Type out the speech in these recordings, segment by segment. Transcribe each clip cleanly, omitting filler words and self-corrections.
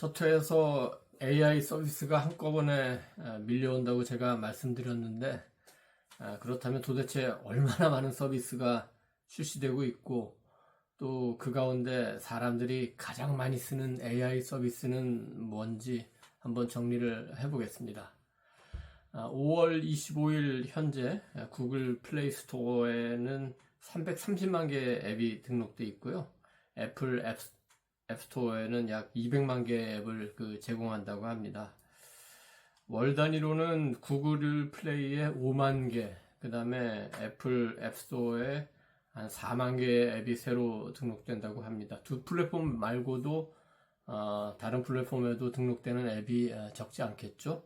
첫 회에서 AI 서비스가 한꺼번에 밀려온다고 제가 말씀드렸는데, 그렇다면 도대체 얼마나 많은 서비스가 출시되고 있고, 또 그 가운데 사람들이 가장 많이 쓰는 AI 서비스는 뭔지 한번 정리를 해보겠습니다. 5월 25일 현재 구글 플레이 스토어에는 330만 개의 앱이 등록되어 있고요. 애플 앱스토어에는 약 200만 개의 앱을 제공한다고 합니다. 월 단위로는 구글 플레이에 5만 개, 그 다음에 애플 앱스토어에 한 4만 개의 앱이 새로 등록된다고 합니다. 두 플랫폼 말고도 다른 플랫폼에도 등록되는 앱이 적지 않겠죠?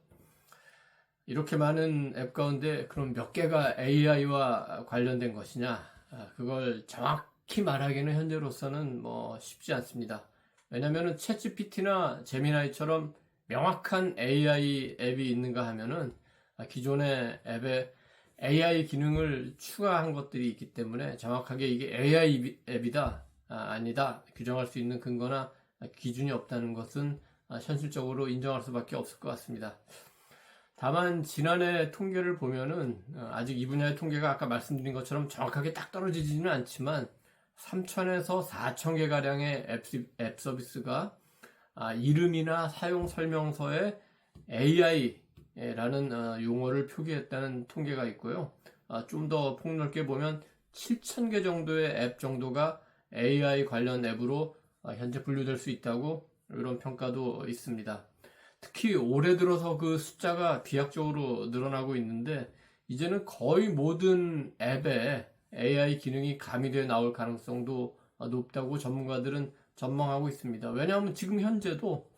이렇게 많은 앱 가운데 그럼 몇 개가 AI와 관련된 것이냐? 그걸 정확히 말하기는 현재로서는 쉽지 않습니다. 왜냐면은 챗GPT나 제미나이처럼 명확한 AI 앱이 있는가 하면은 기존의 앱에 AI 기능을 추가한 것들이 있기 때문에 정확하게 이게 AI 앱이다, 아니다 규정할 수 있는 근거나 기준이 없다는 것은 현실적으로 인정할 수밖에 없을 것 같습니다. 다만 지난해 통계를 보면은 아직 이 분야의 통계가 아까 말씀드린 것처럼 정확하게 딱 떨어지지는 않지만 3,000에서 4,000개 가량의 앱 서비스가 이름이나 사용 설명서에 AI라는 용어를 표기했다는 통계가 있고요. 좀 더 폭넓게 보면 7,000개 정도의 앱 정도가 AI 관련 앱으로 현재 분류될 수 있다고 이런 평가도 있습니다. 특히 올해 들어서 그 숫자가 비약적으로 늘어나고 있는데 이제는 거의 모든 앱에 AI 기능이 가미되어 나올 가능성도 높다고 전문가들은 전망하고 있습니다. 왜냐하면 지금 현재도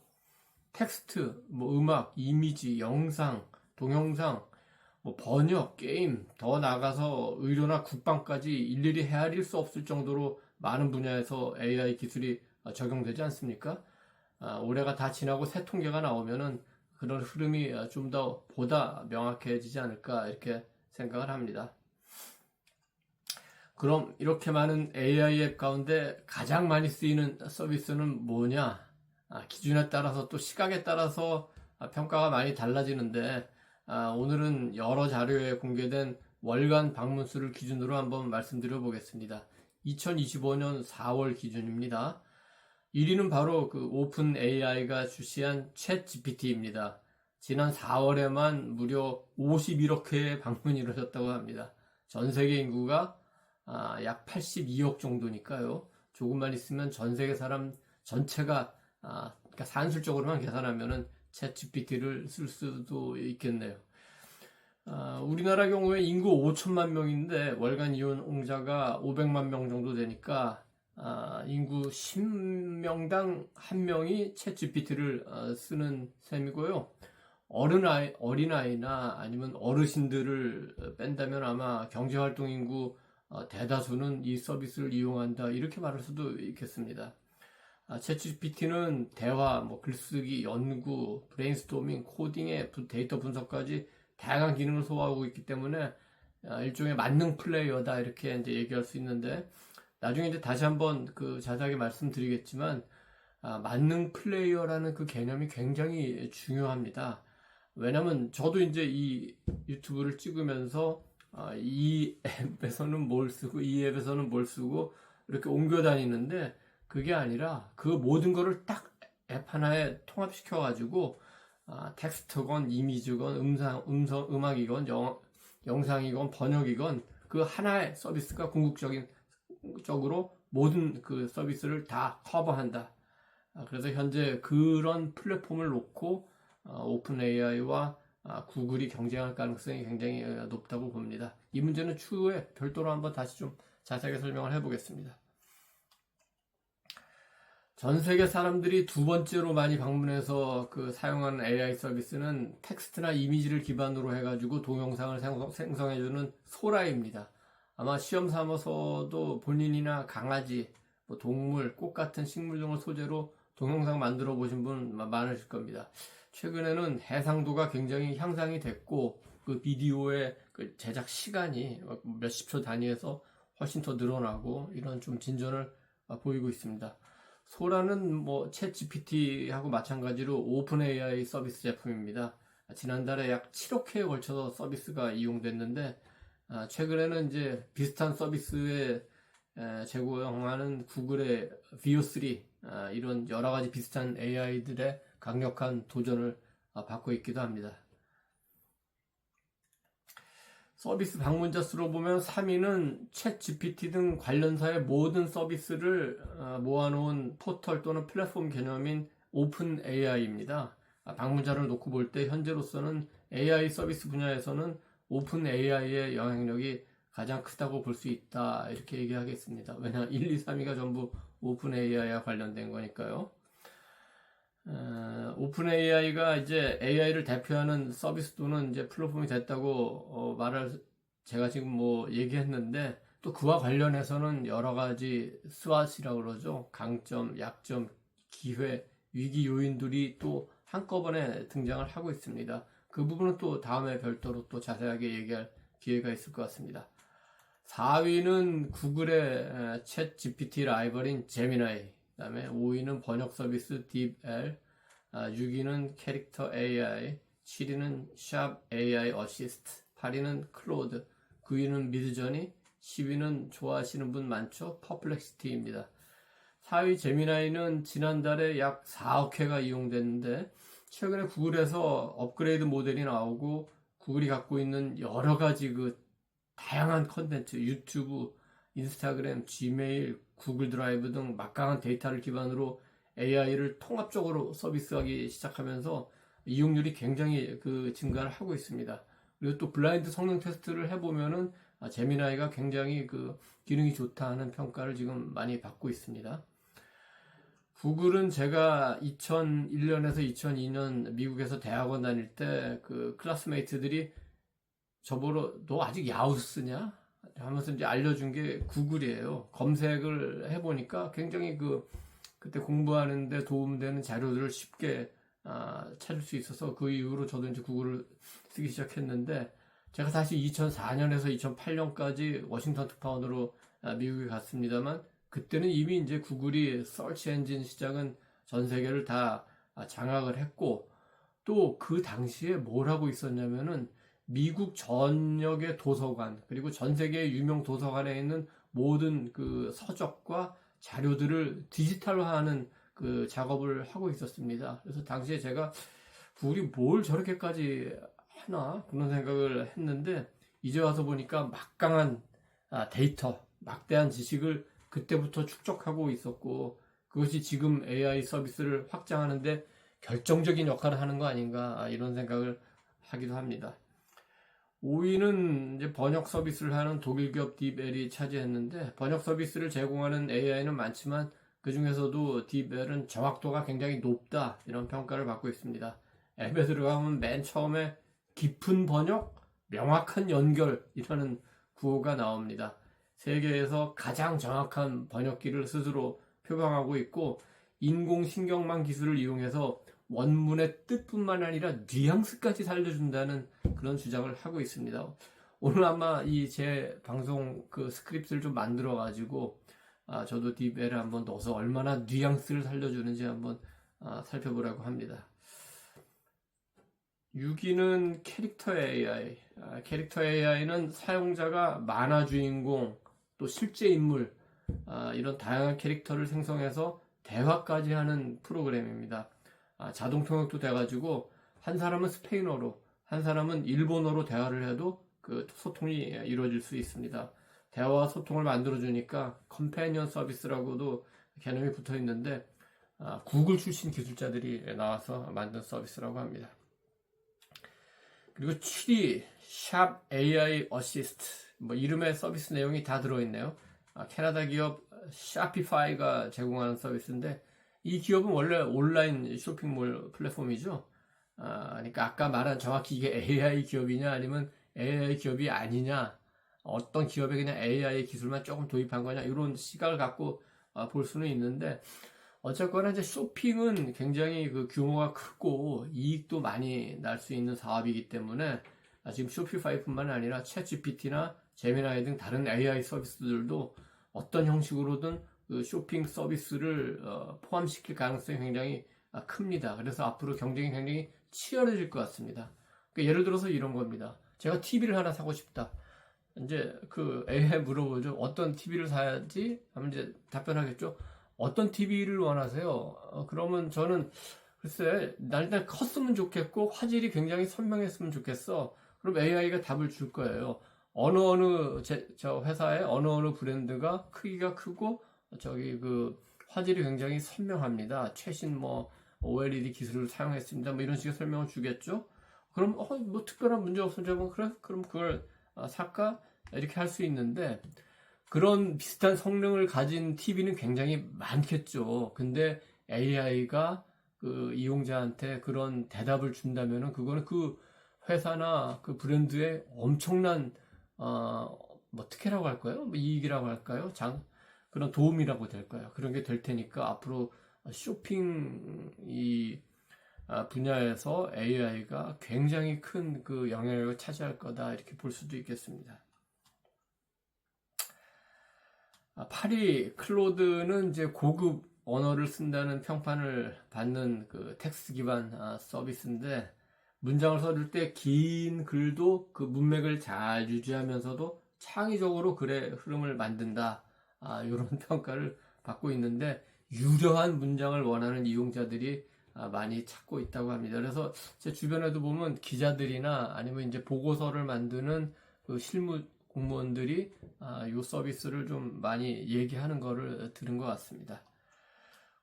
텍스트, 음악, 이미지, 영상, 동영상, 번역, 게임, 더 나아가서 의료나 국방까지 일일이 헤아릴 수 없을 정도로 많은 분야에서 AI 기술이 적용되지 않습니까? 올해가 다 지나고 새 통계가 나오면은 그런 흐름이 좀 더 보다 명확해지지 않을까 이렇게 생각을 합니다. 그럼 이렇게 많은 AI 앱 가운데 가장 많이 쓰이는 서비스는 뭐냐? 기준에 따라서 또 시각에 따라서 평가가 많이 달라지는데 오늘은 여러 자료에 공개된 월간 방문 수를 기준으로 한번 말씀드려 보겠습니다. 2025년 4월 기준입니다. 1위는 바로 그 오픈 AI가 출시한 챗 GPT입니다. 지난 4월에만 무려 51억 회의 방문이 이루어졌다고 합니다. 전 세계 인구가 약 82억 정도니까요. 조금만 있으면 전 세계 사람 전체가 그러니까 산술적으로만 계산하면은 챗 GPT를 쓸 수도 있겠네요. 우리나라 경우에 인구 5천만 명인데 월간 이용자가 500만 명 정도 되니까 인구 10명당 1명이 챗 GPT를 쓰는 셈이고요. 어린아이나 아니면 어르신들을 뺀다면 아마 경제활동 인구 대다수는 이 서비스를 이용한다 이렇게 말할 수도 있겠습니다. 챗GPT는 대화, 글쓰기, 연구, 브레인스토밍, 코딩의 데이터 분석까지 다양한 기능을 소화하고 있기 때문에 일종의 만능 플레이어다 이렇게 이제 얘기할 수 있는데 나중에 이제 다시 한번 자세하게 말씀드리겠지만 만능 플레이어라는 그 개념이 굉장히 중요합니다. 왜냐면 저도 이제 이 유튜브를 찍으면서 이 앱에서는 뭘 쓰고 이 앱에서는 뭘 쓰고 이렇게 옮겨 다니는데 그게 아니라 그 모든 거를 딱 앱 하나에 통합시켜 가지고 텍스트건 이미지건 음악이건 영상이건 번역이건 그 하나의 서비스가 궁극적으로 모든 그 서비스를 다 커버한다. 그래서 현재 그런 플랫폼을 놓고 오픈 AI와 구글이 경쟁할 가능성이 굉장히 높다고 봅니다. 이 문제는 추후에 별도로 한번 다시 좀 자세하게 설명을 해보겠습니다. 전 세계 사람들이 두 번째로 많이 방문해서 사용하는 AI 서비스는 텍스트나 이미지를 기반으로 해가지고 동영상을 생성해주는 소라입니다. 아마 시험 삼아서도 본인이나 강아지, 동물, 꽃 같은 식물 등을 소재로 동영상 만들어 보신 분 많으실 겁니다. 최근에는 해상도가 굉장히 향상이 됐고 그 비디오의 제작 시간이 몇십 초 단위에서 훨씬 더 늘어나고 이런 좀 진전을 보이고 있습니다. 소라는 뭐 챗 GPT하고 마찬가지로 오픈 AI 서비스 제품입니다. 지난달에 약 7억 회에 걸쳐서 서비스가 이용됐는데 최근에는 이제 비슷한 서비스에 제공하는 구글의 VO3 이런 여러 가지 비슷한 AI들의 강력한 도전을 받고 있기도 합니다. 서비스 방문자 수로 보면 3위는 챗 GPT 등 관련사의 모든 서비스를 모아놓은 포털 또는 플랫폼 개념인 오픈 AI입니다. 방문자를 놓고 볼 때 현재로서는 AI 서비스 분야에서는 오픈 AI의 영향력이 가장 크다고 볼 수 있다 이렇게 얘기하겠습니다. 왜냐 1, 2, 3위가 전부 오픈 AI와 관련된 거니까요. 오픈 AI가 이제 AI를 대표하는 서비스 또는 이제 플랫폼이 됐다고 말을 제가 지금 뭐 얘기했는데 또 그와 관련해서는 여러 가지 스왓이라고 그러죠. 강점, 약점, 기회, 위기 요인들이 또 한꺼번에 등장을 하고 있습니다. 그 부분은 또 다음에 별도로 또 자세하게 얘기할 기회가 있을 것 같습니다. 4위는 구글의 챗 GPT 라이벌인 제미나이, 그 다음에 5위는 번역 서비스 딥L, 6위는 캐릭터 AI, 7위는 샵 AI 어시스트, 8위는 클로드, 9위는 미드저니, 10위는 좋아하시는 분 많죠? 퍼플렉시티입니다. 4위 제미나이는 지난달에 약 4억 회가 이용됐는데 최근에 구글에서 업그레이드 모델이 나오고 구글이 갖고 있는 여러 가지 그 다양한 컨텐츠, 유튜브, 인스타그램, 지메일, 구글 드라이브 등 막강한 데이터를 기반으로 AI를 통합적으로 서비스하기 시작하면서 이용률이 굉장히 그 증가를 하고 있습니다. 그리고 또 블라인드 성능 테스트를 해보면은 제미나이가 굉장히 그 기능이 좋다는 평가를 지금 많이 받고 있습니다. 구글은 제가 2001년에서 2002년 미국에서 대학원 다닐 때 그 클래스메이트들이 저보러 너 아직 야후 쓰냐? 하면서 이제 알려준 게 구글이에요. 검색을 해보니까 굉장히 그때 공부하는데 도움되는 자료들을 쉽게 찾을 수 있어서 그 이후로 저도 이제 구글을 쓰기 시작했는데 제가 다시 2004년에서 2008년까지 워싱턴 특파원으로 미국에 갔습니다만 그때는 이미 이제 구글이 서치 엔진 시장은 전 세계를 다 장악을 했고 또 그 당시에 뭘 하고 있었냐면은 미국 전역의 도서관 그리고 전 세계의 유명 도서관에 있는 모든 그 서적과 자료들을 디지털화하는 그 작업을 하고 있었습니다. 그래서 당시에 제가 구글이 뭘 저렇게까지 하나 그런 생각을 했는데 이제 와서 보니까 막강한 데이터, 막대한 지식을 그때부터 축적하고 있었고 그것이 지금 AI 서비스를 확장하는데 결정적인 역할을 하는 거 아닌가 이런 생각을 하기도 합니다. 5위는 이제 번역 서비스를 하는 독일 기업 딥엘이 차지했는데 번역 서비스를 제공하는 AI는 많지만 그 중에서도 딥엘은 정확도가 굉장히 높다 이런 평가를 받고 있습니다. 앱에 들어가면 맨 처음에 깊은 번역, 명확한 연결이라는 구호가 나옵니다. 세계에서 가장 정확한 번역기를 스스로 표방하고 있고 인공신경망 기술을 이용해서 원문의 뜻뿐만 아니라 뉘앙스까지 살려준다는 그런 주장을 하고 있습니다. 오늘 아마 이 제 방송 그 스크립트를 좀 만들어 가지고 저도 딥엘을 한번 넣어서 얼마나 뉘앙스를 살려주는지 한번 살펴보라고 합니다. 6위는 캐릭터 AI. 캐릭터 AI는 사용자가 만화 주인공 또 실제 인물 이런 다양한 캐릭터를 생성해서 대화까지 하는 프로그램입니다. 자동 통역도 돼가지고 한 사람은 스페인어로 한 사람은 일본어로 대화를 해도 그 소통이 이루어질 수 있습니다. 대화와 소통을 만들어주니까 컴패니언 서비스라고도 개념이 붙어 있는데 구글 출신 기술자들이 나와서 만든 서비스라고 합니다. 그리고 7위 샵 AI 어시스트 뭐 이름의 서비스 내용이 다 들어있네요. 캐나다 기업 샤피파이가 제공하는 서비스인데 이 기업은 원래 온라인 쇼핑몰 플랫폼이죠. 그러니까 아까 말한 정확히 이게 AI 기업이냐 아니면 AI 기업이 아니냐 어떤 기업에 그냥 AI 기술만 조금 도입한 거냐 이런 시각을 갖고 볼 수는 있는데 어쨌거나 이제 쇼핑은 굉장히 그 규모가 크고 이익도 많이 날 수 있는 사업이기 때문에 지금 쇼피파이뿐만 아니라 챗GPT나 제미나이 등 다른 AI 서비스들도 어떤 형식으로든 그 쇼핑 서비스를 포함시킬 가능성이 굉장히 큽니다. 그래서 앞으로 경쟁이 굉장히 치열해질 것 같습니다. 그러니까 예를 들어서 이런 겁니다. 제가 TV를 하나 사고 싶다. 이제 그 AI 물어보죠. 어떤 TV를 사야지? 하면 이제 답변하겠죠. 어떤 TV를 원하세요? 그러면 저는 글쎄, 난 일단 컸으면 좋겠고 화질이 굉장히 선명했으면 좋겠어. 그럼 AI가 답을 줄 거예요. 저 회사의 어느 브랜드가 크기가 크고 저기 그 화질이 굉장히 선명합니다. 최신 뭐 OLED 기술을 사용했습니다. 뭐 이런 식의 설명을 주겠죠. 그럼 뭐 특별한 문제 없으면 그래? 그럼 그걸 살까? 이렇게 할 수 있는데 그런 비슷한 성능을 가진 TV는 굉장히 많겠죠. 근데 AI가 그 이용자한테 그런 대답을 준다면은 그거는 그 회사나 그 브랜드의 엄청난 뭐 특혜라고 할까요? 뭐 이익이라고 할까요? 그런 도움이라고 될까요? 그런 게 될 테니까 앞으로 쇼핑 이 분야에서 AI가 굉장히 큰 그 영향력을 차지할 거다 이렇게 볼 수도 있겠습니다. 파리 클로드는 이제 고급 언어를 쓴다는 평판을 받는 그 텍스트 기반 서비스인데 문장을 써줄 때 긴 글도 그 문맥을 잘 유지하면서도 창의적으로 글의 흐름을 만든다. 이런 평가를 받고 있는데 유려한 문장을 원하는 이용자들이 많이 찾고 있다고 합니다. 그래서 제 주변에도 보면 기자들이나 아니면 이제 보고서를 만드는 그 실무 공무원들이 이 서비스를 좀 많이 얘기하는 거를 들은 것 같습니다.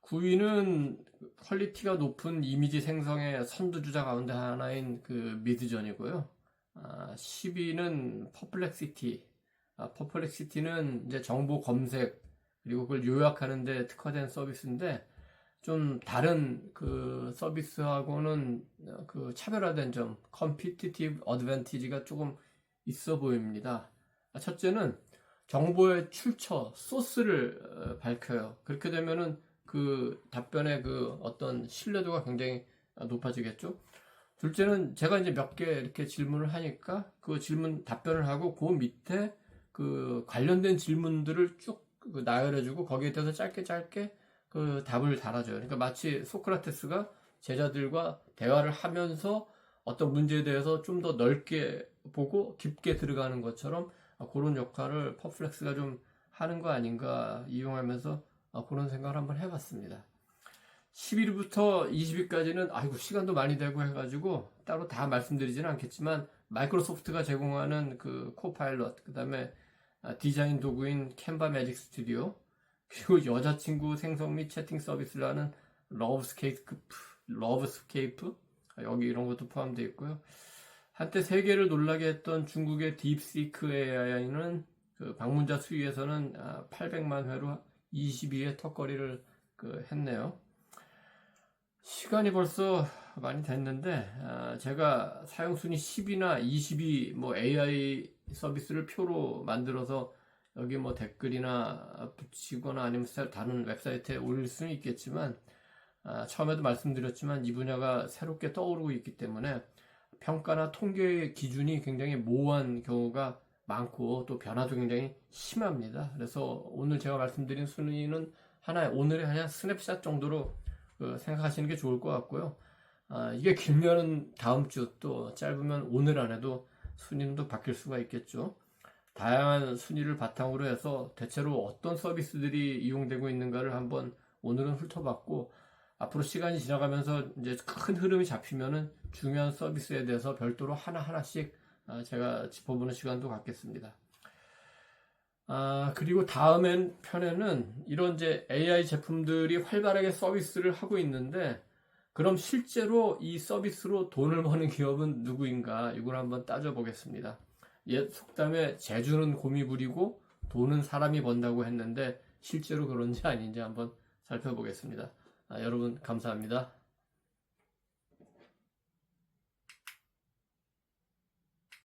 9위는 퀄리티가 높은 이미지 생성의 선두주자 가운데 하나인 그 미드전이고요. 10위는 퍼플렉시티. 퍼플렉시티는 이제 정보 검색 그리고 그걸 요약하는 데 특화된 서비스인데 좀 다른 그 서비스하고는 그 차별화된 점, competitive advantage가 조금 있어 보입니다. 첫째는 정보의 출처, 소스를 밝혀요. 그렇게 되면은 그 답변의 그 어떤 신뢰도가 굉장히 높아지겠죠. 둘째는 제가 이제 몇 개 이렇게 질문을 하니까 그 질문 답변을 하고 그 밑에 그 관련된 질문들을 쭉 나열해주고 거기에 대해서 짧게 그 답을 달아줘요. 그러니까 마치 소크라테스가 제자들과 대화를 하면서 어떤 문제에 대해서 좀 더 넓게 보고 깊게 들어가는 것처럼 그런 역할을 퍼플렉스가 좀 하는 거 아닌가 이용하면서 그런 생각을 한번 해봤습니다. 11위부터 20위까지는 아이고 시간도 많이 되고 해가지고 따로 다 말씀드리지는 않겠지만 마이크로소프트가 제공하는 그 코파일럿 그 다음에 디자인 도구인 캔바 매직 스튜디오 그리고 여자친구 생성 및 채팅 서비스를 하는 러브스케이프 여기 이런 것도 포함되어 있고요. 한때 세계를 놀라게 했던 중국의 딥시크 AI는 그 방문자 수위에서는 800만 회로 22회 턱걸이를 했네요. 시간이 벌써 많이 됐는데 제가 사용순위 10이나 20이 뭐 AI 서비스를 표로 만들어서 여기 뭐 댓글이나 붙이거나 아니면 다른 웹사이트에 올릴 수는 있겠지만 처음에도 말씀드렸지만 이 분야가 새롭게 떠오르고 있기 때문에 평가나 통계의 기준이 굉장히 모호한 경우가 많고 또 변화도 굉장히 심합니다. 그래서 오늘 제가 말씀드린 순위는 오늘의 그냥 스냅샷 정도로 생각하시는 게 좋을 것 같고요. 이게 길면은 다음 주 또 짧으면 오늘 안에도 순위는 또 바뀔 수가 있겠죠. 다양한 순위를 바탕으로 해서 대체로 어떤 서비스들이 이용되고 있는가를 한번 오늘은 훑어봤고 앞으로 시간이 지나가면서 이제 큰 흐름이 잡히면은 중요한 서비스에 대해서 별도로 하나씩 제가 짚어보는 시간도 갖겠습니다. 그리고 다음 편에는 이런 이제 AI 제품들이 활발하게 서비스를 하고 있는데 그럼 실제로 이 서비스로 돈을 버는 기업은 누구인가 이걸 한번 따져보겠습니다. 옛 속담에 재주는 곰이 부리고 돈은 사람이 번다고 했는데 실제로 그런지 아닌지 한번 살펴보겠습니다. 여러분 감사합니다.